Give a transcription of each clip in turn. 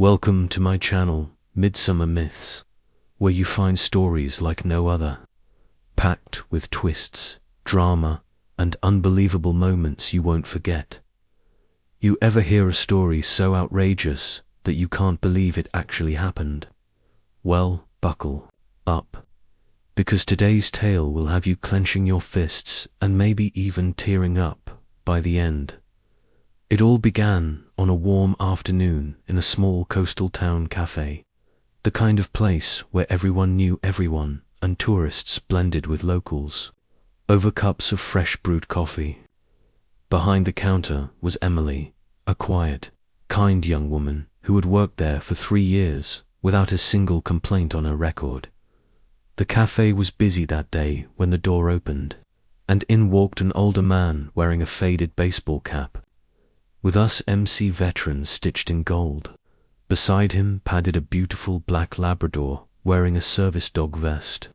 Welcome to my channel, Midsummer Myths, where you find stories like no other, packed with twists, drama, and unbelievable moments you won't forget. You ever hear a story so outrageous that you can't believe it actually happened? Well, buckle up, because today's tale will have you clenching your fists and maybe even tearing up by the end. It all began on a warm afternoon in a small coastal town cafe, the kind of place where everyone knew everyone and tourists blended with locals, over cups of fresh brewed coffee. Behind the counter was Emily, a quiet, kind young woman who had worked there for 3 years without a single complaint on her record. The cafe was busy that day when the door opened, and in walked an older man wearing a faded baseball cap, with us MC veterans stitched in gold. Beside him padded a beautiful black Labrador wearing a service dog vest.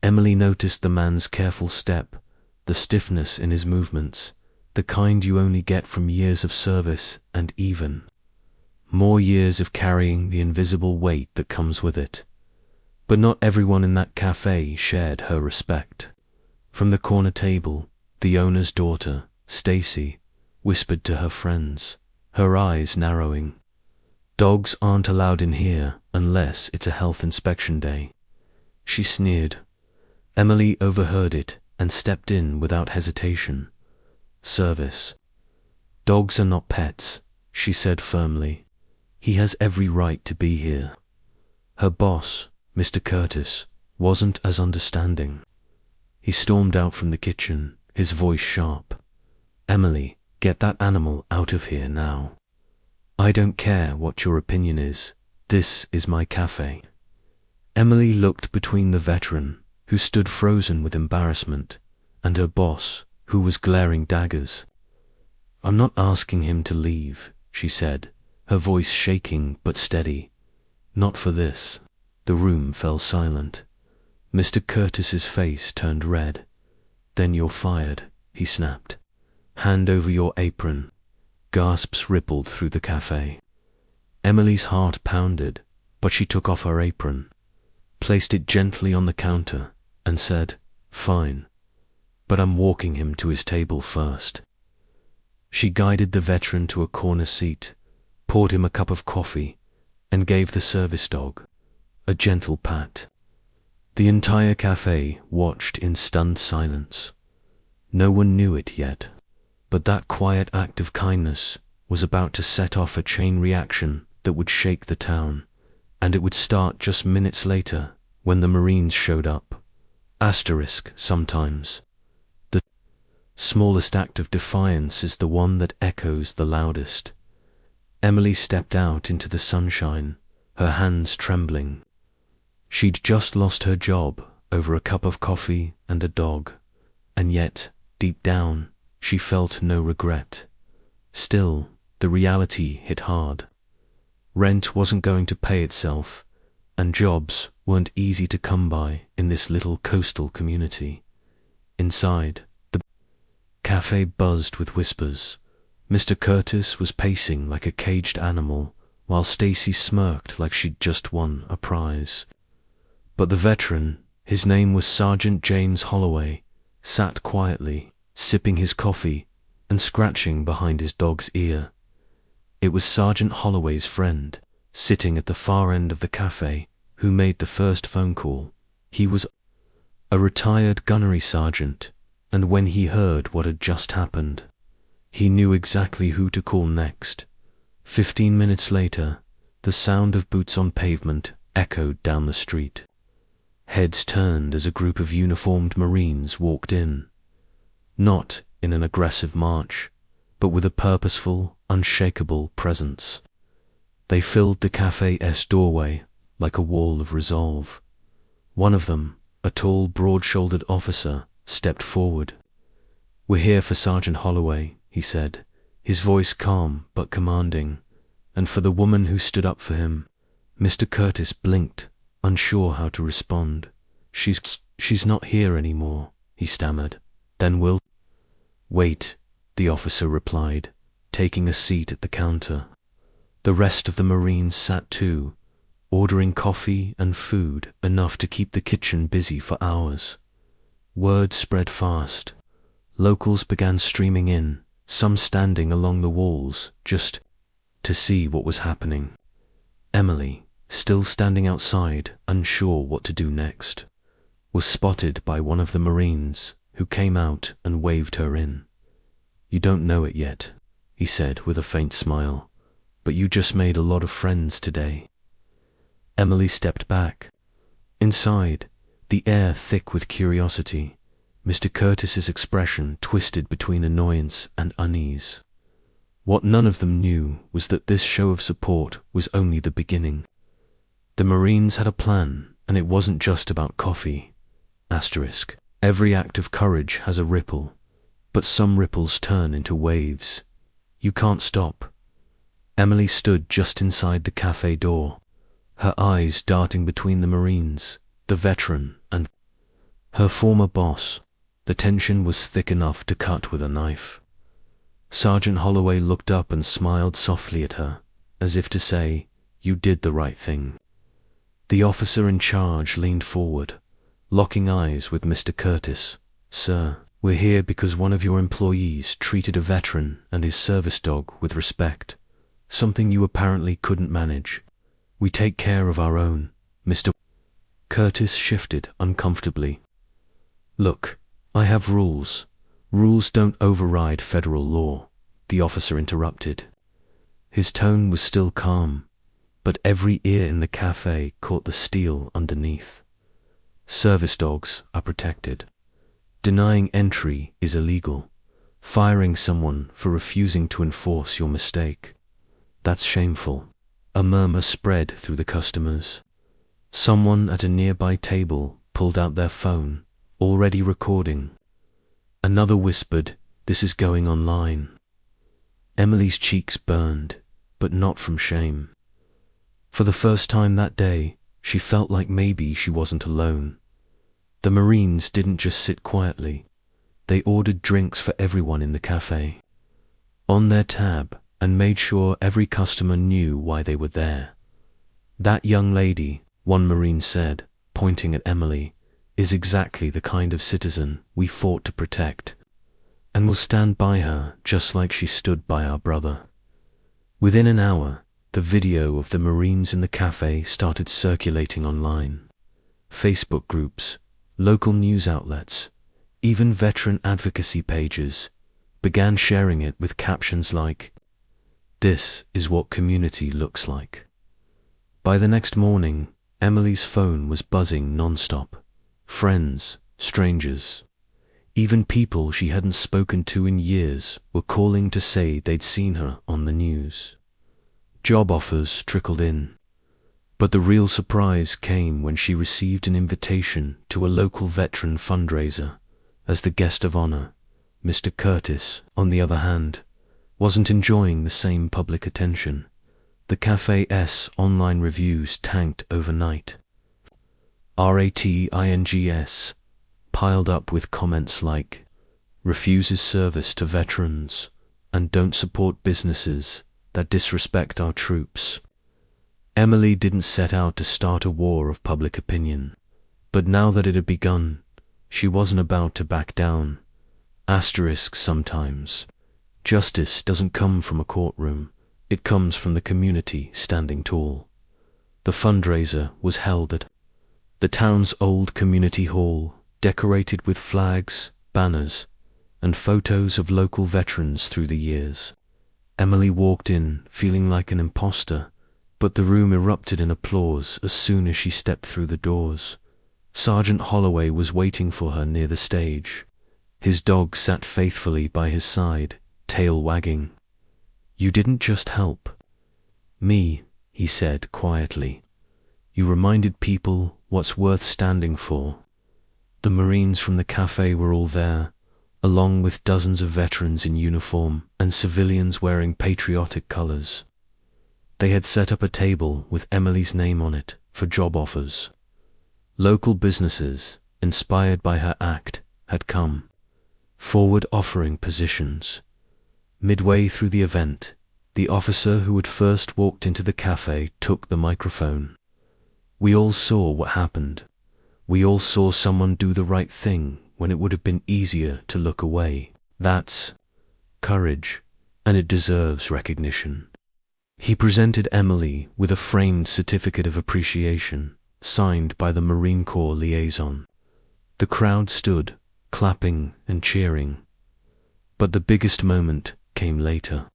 Emily noticed the man's careful step, the stiffness in his movements, the kind you only get from years of service and even more years of carrying the invisible weight that comes with it. But not everyone in that cafe shared her respect. From the corner table, the owner's daughter, Stacy, whispered to her friends, her eyes narrowing, "Dogs aren't allowed in here unless it's a health inspection day." She sneered. Emily overheard it and stepped in without hesitation. "Service. Dogs are not pets," she said firmly. "He has every right to be here." Her boss, Mr. Curtis, wasn't as understanding. He stormed out from the kitchen, his voice sharp. "Emily, get that animal out of here now. I don't care what your opinion is. This is my cafe." Emily looked between the veteran, who stood frozen with embarrassment, and her boss, who was glaring daggers. "I'm not asking him to leave," she said, her voice shaking but steady. "Not for this." The room fell silent. Mr. Curtis's face turned red. "Then you're fired," he snapped. "Hand over your apron." Gasps rippled through the cafe. Emily's heart pounded, but she took off her apron, placed it gently on the counter, and said, "Fine, but I'm walking him to his table first." She guided the veteran to a corner seat, poured him a cup of coffee, and gave the service dog a gentle pat. The entire cafe watched in stunned silence. No one knew it yet, but that quiet act of kindness was about to set off a chain reaction that would shake the town, and it would start just minutes later when the Marines showed up. Sometimes the smallest act of defiance is the one that echoes the loudest. Emily stepped out into the sunshine, her hands trembling. She'd just lost her job over a cup of coffee and a dog, and yet, deep down, she felt no regret. Still, the reality hit hard. Rent wasn't going to pay itself, and jobs weren't easy to come by in this little coastal community. Inside, the cafe buzzed with whispers. Mr. Curtis was pacing like a caged animal, while Stacy smirked like she'd just won a prize. But the veteran, his name was Sergeant James Holloway, sat quietly, sipping his coffee and scratching behind his dog's ear. It was Sergeant Holloway's friend, sitting at the far end of the cafe, who made the first phone call. He was a retired gunnery sergeant, and when he heard what had just happened, he knew exactly who to call next. 15 minutes later, the sound of boots on pavement echoed down the street. Heads turned as a group of uniformed Marines walked in, not in an aggressive march, but with a purposeful, unshakable presence. They filled the cafe's doorway like a wall of resolve. One of them, a tall, broad-shouldered officer, stepped forward. "We're here for Sergeant Holloway," he said, his voice calm but commanding, and for the woman who stood up for him, Mr. Curtis blinked, unsure how to respond. She's not here anymore," he stammered. "Then we'll—" "Wait," the officer replied, taking a seat at the counter. The rest of the Marines sat too, ordering coffee and food enough to keep the kitchen busy for hours. Word spread fast. Locals began streaming in, some standing along the walls just to see what was happening. Emily, still standing outside, unsure what to do next, was spotted by one of the Marines, who came out and waved her in. "You don't know it yet," he said with a faint smile, "but you just made a lot of friends today." Emily stepped back. Inside, the air thick with curiosity, Mr. Curtis's expression twisted between annoyance and unease. What none of them knew was that this show of support was only the beginning. The Marines had a plan, and it wasn't just about coffee. Asterisk. Every act of courage has a ripple, but some ripples turn into waves. You can't stop. Emily stood just inside the cafe door, her eyes darting between the Marines, the veteran, and her former boss. The tension was thick enough to cut with a knife. Sergeant Holloway looked up and smiled softly at her, as if to say, "You did the right thing." The officer in charge leaned forward, locking eyes with Mr. Curtis. "Sir, we're here because one of your employees treated a veteran and his service dog with respect, something you apparently couldn't manage. We take care of our own, Mr. Curtis shifted uncomfortably. "Look, I have rules. Rules don't override federal law," the officer interrupted. His tone was still calm, but every ear in the cafe caught the steel underneath. Service dogs are protected. Denying entry is illegal. Firing someone for refusing to enforce your mistake, that's shameful. A murmur spread through the customers. Someone at a nearby table pulled out their phone, already recording. Another whispered, "This is going online." Emily's cheeks burned, but not from shame. For the first time that day, she felt like maybe she wasn't alone. The Marines didn't just sit quietly. They ordered drinks for everyone in the cafe, on their tab, and made sure every customer knew why they were there. "That young lady," one Marine said, pointing at Emily, "is exactly the kind of citizen we fought to protect, and we'll stand by her just like she stood by our brother." Within an hour, the video of the Marines in the cafe started circulating online. Facebook groups, local news outlets, even veteran advocacy pages began sharing it with captions like, "This is what community looks like." By the next morning, Emily's phone was buzzing non-stop. Friends, strangers, even people she hadn't spoken to in years were calling to say they'd seen her on the news. Job offers trickled in, but the real surprise came when she received an invitation to a local veteran fundraiser as the guest of honor. Mr. Curtis, on the other hand, wasn't enjoying the same public attention. The cafe's online reviews tanked overnight. Ratings piled up with comments like, "Refuses service to veterans," and "Don't support businesses that disrespect our troops." Emily didn't set out to start a war of public opinion, but now that it had begun, she wasn't about to back down. Asterisk sometimes. Justice doesn't come from a courtroom, it comes from the community standing tall. The fundraiser was held at the town's old community hall, decorated with flags, banners, and photos of local veterans through the years. Emily walked in, feeling like an imposter, but the room erupted in applause as soon as she stepped through the doors. Sergeant Holloway was waiting for her near the stage. His dog sat faithfully by his side, tail wagging. "You didn't just help me," he said quietly. "You reminded people what's worth standing for." The Marines from the cafe were all there, along with dozens of veterans in uniform and civilians wearing patriotic colors. They had set up a table with Emily's name on it for job offers. Local businesses, inspired by her act, had come forward offering positions. Midway through the event, The officer who had first walked into the cafe took the microphone. We all saw what happened. We all saw someone do the right thing when it would have been easier to look away. That's courage, and it deserves recognition. He presented Emily with a framed certificate of appreciation, signed by the Marine Corps liaison. The crowd stood, clapping and cheering. But the biggest moment came later,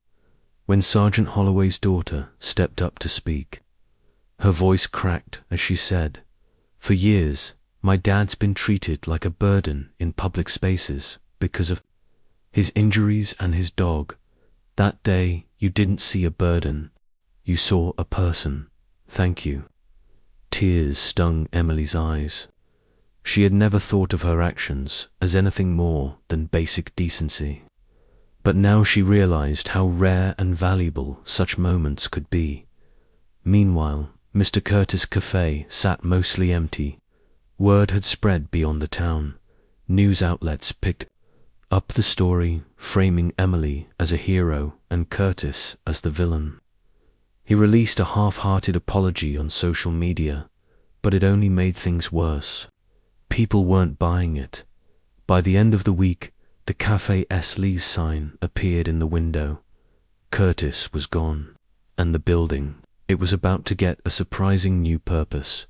when Sergeant Holloway's daughter stepped up to speak. Her voice cracked as she said, "For years, my dad's been treated like a burden in public spaces because of his injuries and his dog. That day, you didn't see a burden. You saw a person. Thank you." Tears stung Emily's eyes. She had never thought of her actions as anything more than basic decency. But now she realized how rare and valuable such moments could be. Meanwhile, Mr. Curtis' cafe sat mostly empty. Word had spread beyond the town. News outlets picked up the story, framing Emily as a hero and Curtis as the villain. He released a half-hearted apology on social media, but it only made things worse. People weren't buying it. By the end of the week, the Café Lee's sign appeared in the window. Curtis was gone, and the building, it was about to get a surprising new purpose.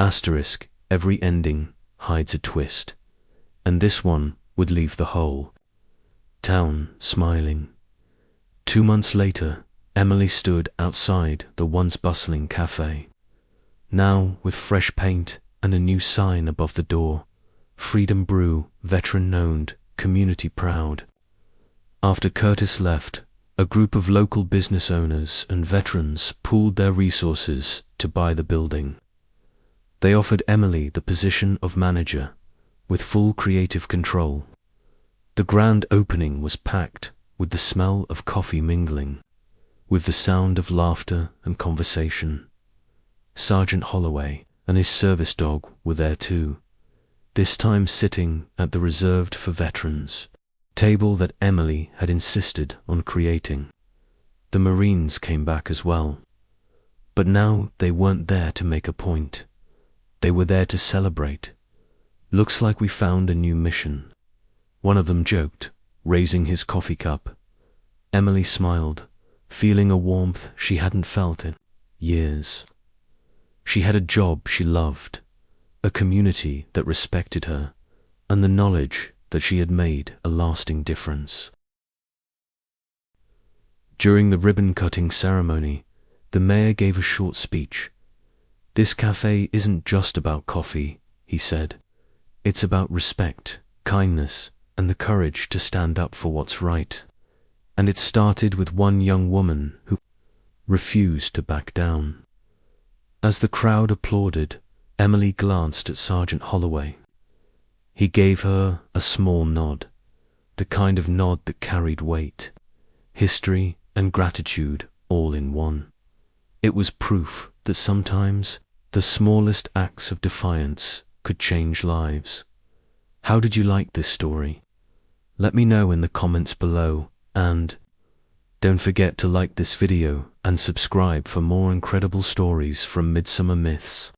Asterisk, every ending hides a twist, and this one would leave the whole town smiling. 2 months later, Emily stood outside the once bustling cafe. Now with fresh paint and a new sign above the door, Freedom Brew, veteran-owned, community-proud. After Curtis left, a group of local business owners and veterans pooled their resources to buy the building. They offered Emily the position of manager, with full creative control. The grand opening was packed with the smell of coffee mingling, with the sound of laughter and conversation. Sergeant Holloway and his service dog were there too, this time sitting at the reserved for veterans table that Emily had insisted on creating. The Marines came back as well. But now they weren't there to make a point. They were there to celebrate. "Looks like we found a new mission," one of them joked, raising his coffee cup. Emily smiled, feeling a warmth she hadn't felt in years. She had a job she loved, a community that respected her, and the knowledge that she had made a lasting difference. During the ribbon-cutting ceremony, the mayor gave a short speech. "This cafe isn't just about coffee," he said. "It's about respect, kindness, and the courage to stand up for what's right." And it started with one young woman who refused to back down. As the crowd applauded, Emily glanced at Sergeant Holloway. He gave her a small nod, the kind of nod that carried weight, history and gratitude all in one. It was proof that sometimes the smallest acts of defiance could change lives. How did you like this story? Let me know in the comments below, and don't forget to like this video and subscribe for more incredible stories from Midsummer Myths.